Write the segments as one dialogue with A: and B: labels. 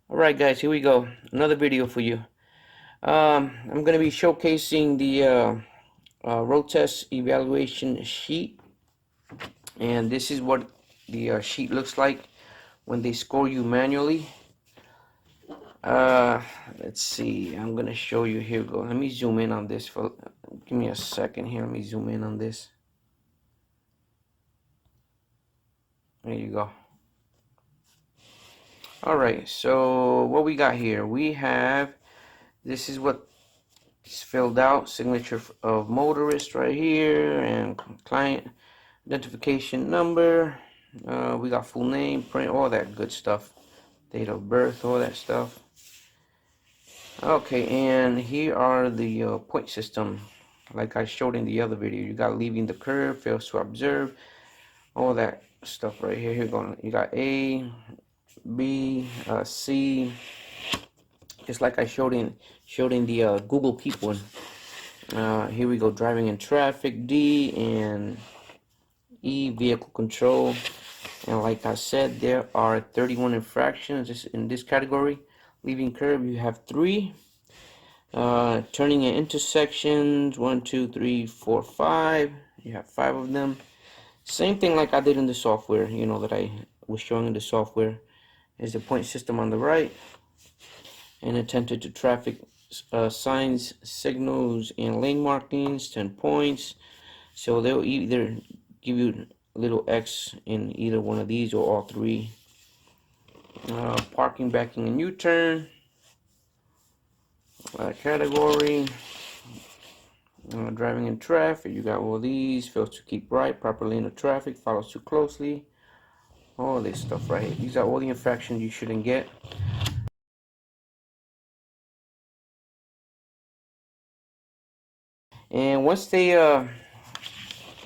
A: Alright guys, here we go. Another video for you. I'm going to be showcasing the road test evaluation sheet. And this is what the sheet looks like when they score you manually. Let's see. I'm going to show you. Here we go. Let me zoom in on this. Give me a second here. Let me zoom in on this. There you go. Alright, so what we got here? We have, this is what is filled out, signature of motorist right here, and client identification number. We got full name, print, all that good stuff, date of birth, all that stuff. Okay, and here are the point system, like I showed in the other video. You got leaving the curve, fails to observe, all that stuff right here. Here you got A, B, C, just like I showed in the Google Keep one. Here we go, driving in traffic, D, and E, vehicle control. And like I said, there are 31 infractions in this category. Leaving curb, you have 3. Turning in intersections, 1, 2, 3, 4, 5. You have 5 of them. Same thing like I did in the software, that I was showing in the software. Is the point system on the right, and attention to traffic signs, signals, and lane markings, 10 points. So they'll either give you a little X in either one of these or all 3. Parking, backing, and U-turn category. Driving in traffic, you got all these. Fails to keep right, properly in the traffic, follows too closely. All this stuff right here. These are all the infractions you shouldn't get. And once they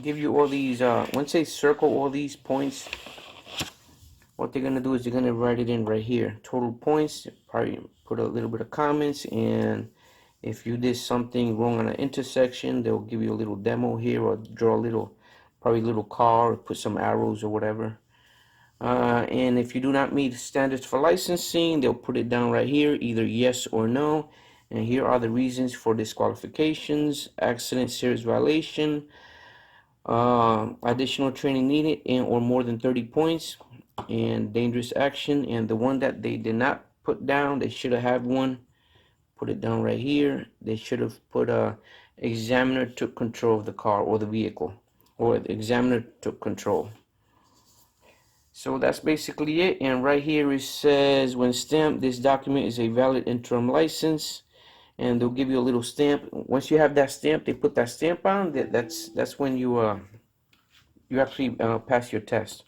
A: give you all these, once they circle all these points, what they're gonna do is they're gonna write it in right here. Total points. Probably put a little bit of comments, and if you did something wrong on an intersection, they'll give you a little demo here, or draw a little car, or put some arrows or whatever. And if you do not meet standards for licensing, they'll put it down right here, either yes or no. And here are the reasons for disqualifications: accident, serious violation, additional training needed, and or more than 30 points, and dangerous action. And the one that they did not put down, they should have had one. Put it down right here. They should have put examiner took control of the car or the vehicle, or the examiner took control. So that's basically it. And right here it says, when stamped, this document is a valid interim license. And they'll give you a little stamp. Once you have that stamp, they put that stamp on. That's when you actually pass your test.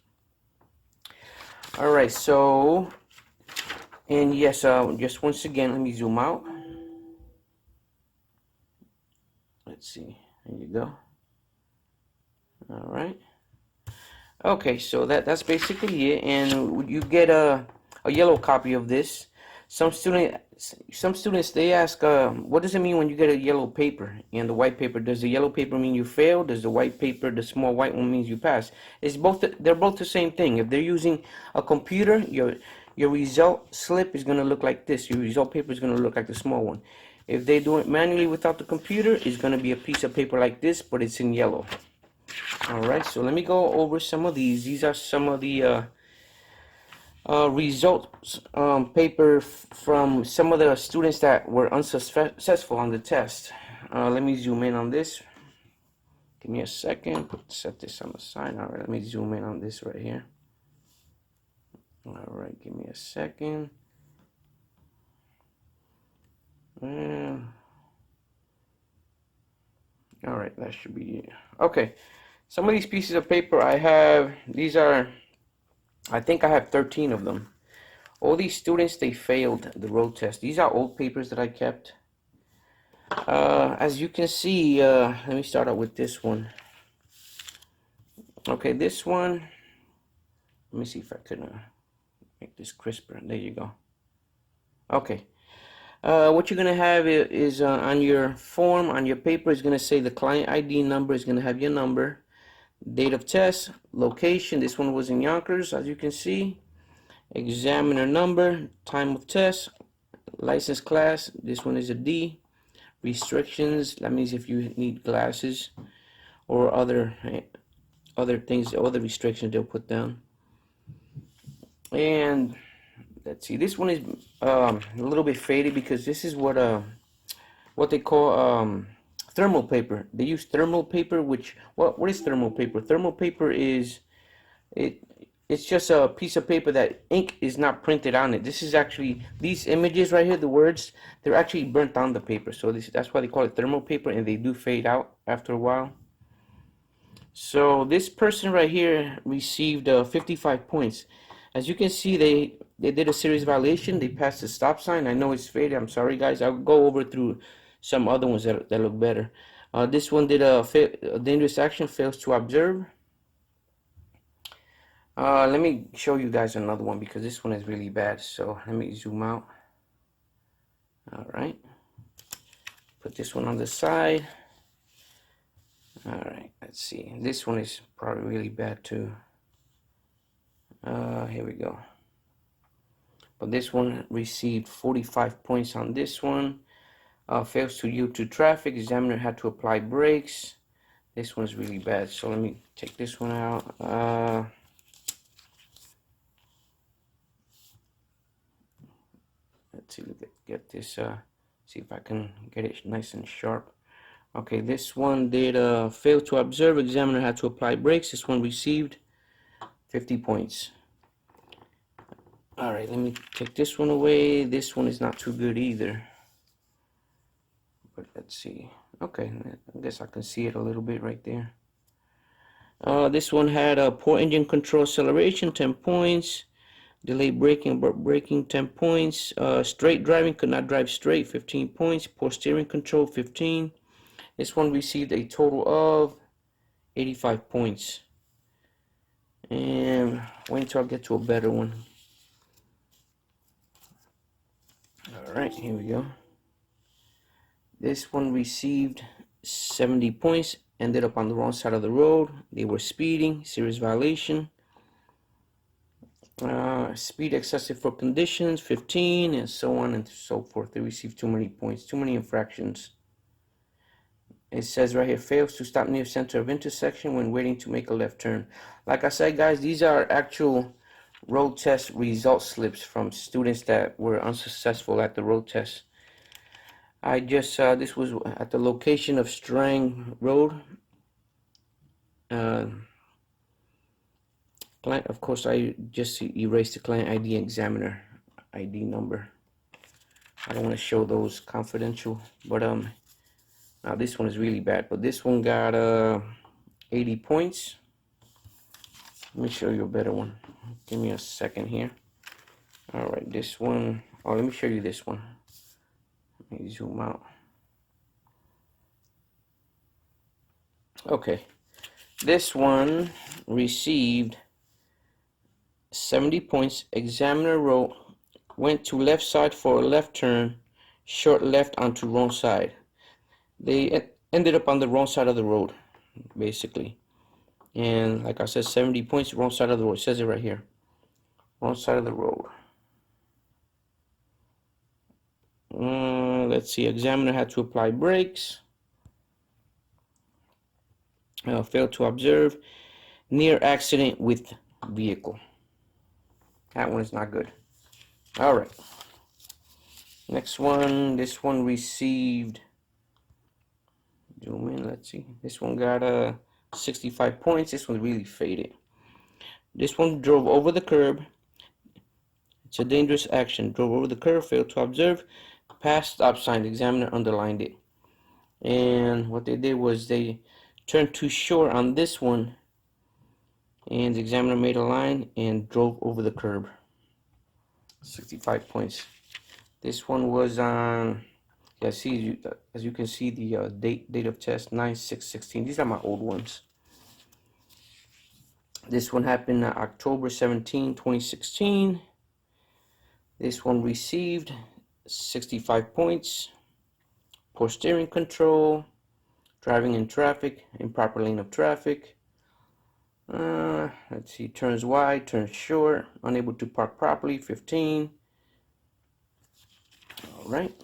A: All right. So, and yes, just once again, let me zoom out. Let's see. There you go. All right. Okay, so that's basically it, and you get a yellow copy of this. Some students they ask, what does it mean when you get a yellow paper and the white paper? Does the yellow paper mean you failed? Does the white paper, the small white one, means you pass? It's both. They're both the same thing. If they're using a computer, your result slip is gonna look like this. Your result paper is gonna look like the small one. If they do it manually without the computer, it's gonna be a piece of paper like this, but it's in yellow. Alright, so let me go over some of these. These are some of the results paper from some of the students that were unsuccessful on the test. Let me zoom in on this. Give me a second. Set this on the side. Alright, let me zoom in on this right here. Alright, give me a second. Alright, that should be it. Okay. Some of these pieces of paper I have, I think I have 13 of them. All these students, they failed the road test. These are old papers that I kept. As you can see, let me start out with this one. Okay, this one, let me see if I could make this crisper. There you go. Okay. What you're going to have is on your form, on your paper, is going to say the client ID number, is going to have your number. Date of test, location, this one was in Yonkers, as you can see, examiner number, time of test, license class, this one is a D. Restrictions, that means if you need glasses or other things, other restrictions they'll put down. And let's see, this one is a little bit faded because this is what they call thermal paper. They use thermal paper, which what is thermal paper? Thermal paper is it's just a piece of paper that ink is not printed on it. This is actually, these images right here, the words, they're actually burnt on the paper. So that's why they call it thermal paper, and they do fade out after a while. So this person right here received 55 points. As you can see, they did a serious violation. They passed the stop sign. I know it's faded. I'm sorry, guys. I'll go over through some other ones that look better. This one did a dangerous action, fails to observe. Let me show you guys another one because this one is really bad. So let me zoom out. All right. Put this one on the side. All right, let's see. This one is probably really bad too. Here we go. But this one received 45 points on this one. Fails to yield to traffic. Examiner had to apply brakes. This one's really bad. So let me take this one out. Let's see, get this, see if I can get it nice and sharp. Okay, this one did fail to observe. Examiner had to apply brakes. This one received 50 points. All right, let me take this one away. This one is not too good either. But let's see. Okay, I guess I can see it a little bit right there. This one had a poor engine control acceleration, 10 points. Delayed braking, abrupt braking, 10 points. Straight driving, could not drive straight, 15 points. Poor steering control, 15. This one received a total of 85 points. And wait until I get to a better one. All right, here we go. This one received 70 points, ended up on the wrong side of the road. They were speeding, serious violation. Speed excessive for conditions, 15, and so on and so forth. They received too many points, too many infractions. It says right here, fails to stop near center of intersection when waiting to make a left turn. Like I said, guys, these are actual road test result slips from students that were unsuccessful at the road test. I just, this was at the location of Strang Road. Client, of course, I just erased the client ID examiner ID number. I don't want to show those confidential, but now this one is really bad. But this one got 80 points. Let me show you a better one. Give me a second here. All right, this one. Oh, let me show you this one. Let me zoom out. Okay, this one received 70 points. Examiner wrote, went to left side for a left turn, short left onto wrong side. They ended up on the wrong side of the road, basically. And like I said, 70 points, wrong side of the road. It says it right here. Wrong side of the road. Let's see, examiner had to apply brakes. Failed to observe. Near accident with vehicle. That one is not good. All right. Next one. This one received. Zoom in. Let's see. This one got 65 points. This one really faded. This one drove over the curb. It's a dangerous action. Drove over the curb. Failed to observe. Passed stop sign. The examiner underlined it. And what they did was they turned too short on this one. And the examiner made a line and drove over the curb. 65 points. This one was on, yeah, see, as you can see, the date of test 9/6/16. These are my old ones. This one happened October 17, 2016. This one received 65 points. Poor steering control, driving in traffic, improper lane of traffic, Let's see, turns wide, turns short, unable to park properly, 15. All right.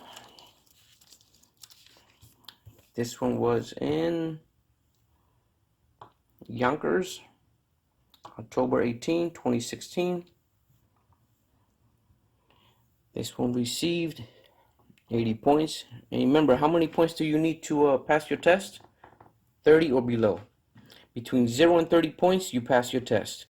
A: This one was in Yonkers, October 18, 2016. This one received 80 points. And remember, how many points do you need to pass your test? 30 or below. Between 0 and 30 points, you pass your test.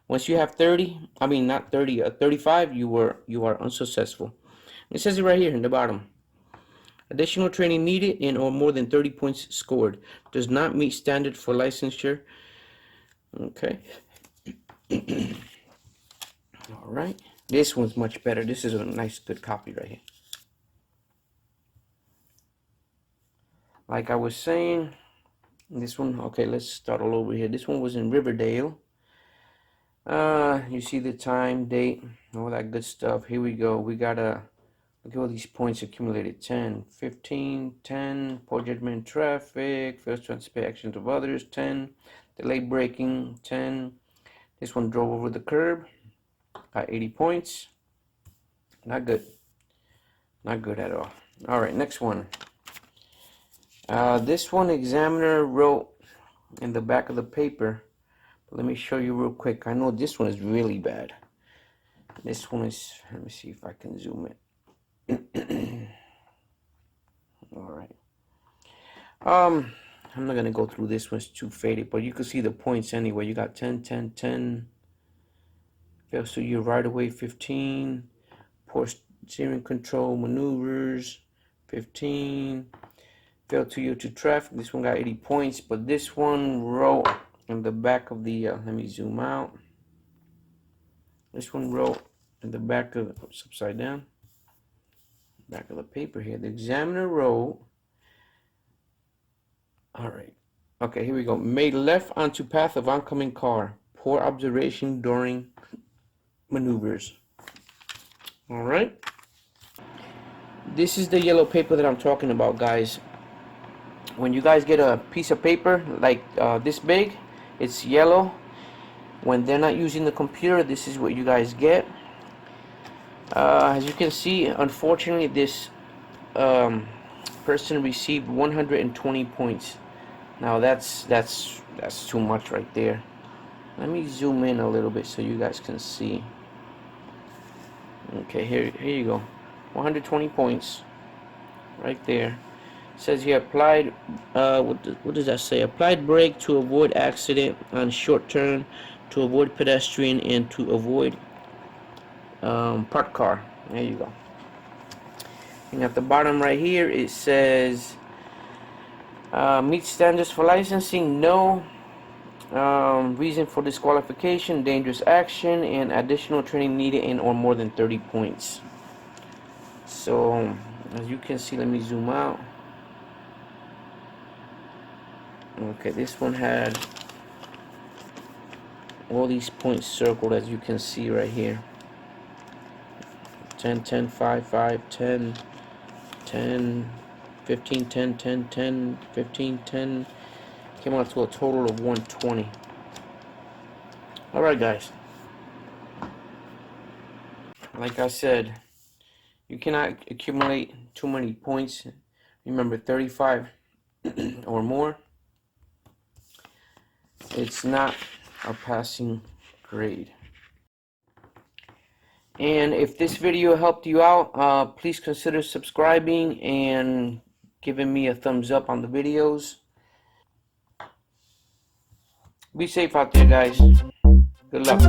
A: Once you have 30, I mean not 30, 35, you are unsuccessful. It says it right here in the bottom. Additional training needed and or more than 30 points scored. Does not meet standard for licensure. Okay. All right. This one's much better. This is a nice, good copy right here. Like I was saying, this one, okay, let's start all over here. This one was in Riverdale. You see the time, date, all that good stuff. Here we go. We got a look at all these points accumulated. 10, 15, 10, poor judgment in traffic, fails to anticipate actions of others, 10, delayed braking, 10. This one drove over the curb, got 80 points. Not good. Not good at all. All right, next one. This one examiner wrote in the back of the paper. But let me show you real quick. I know this one is really bad. This one is, let me see if I can zoom it. All right. I'm not gonna go through this one, it's too faded, but you can see the points anyway. You got 10, 10, 10. Fails to use right away, 15. Poor steering control maneuvers, 15. Failed to yield to traffic. This one got 80 points, but this one wrote in the back of the let me zoom out. This one wrote in the back of, oops, upside down, back of the paper here. The examiner wrote, all right, okay, here we go. Made left onto path of oncoming car. Poor observation during maneuvers. All right. This is the yellow paper that I'm talking about, guys. When you guys get a piece of paper like this big, it's yellow. When they're not using the computer, this is what you guys get. As you can see, unfortunately, this person received 120 points. Now that's too much right there. Let me zoom in a little bit so you guys can see. Okay, here you go. 120 points right there. It says he applied what does that say? Applied brake to avoid accident on short turn, to avoid pedestrian, and to avoid parked car. There you go. And at the bottom right here it says meet standards for licensing, no. Reason for disqualification, dangerous action, and additional training needed in or more than 30 points. So as you can see, let me zoom out. Okay, this one had all these points circled, as you can see right here. 10, 10, 5, 5, 10, 10, 15, 10, 10, 10, 15, 10. Came out to a total of 120. Alright, guys. Like I said, you cannot accumulate too many points. Remember, 35 or more. It's not a passing grade. And if this video helped you out, please consider subscribing and giving me a thumbs up on the videos. Be safe out there, guys. Good luck.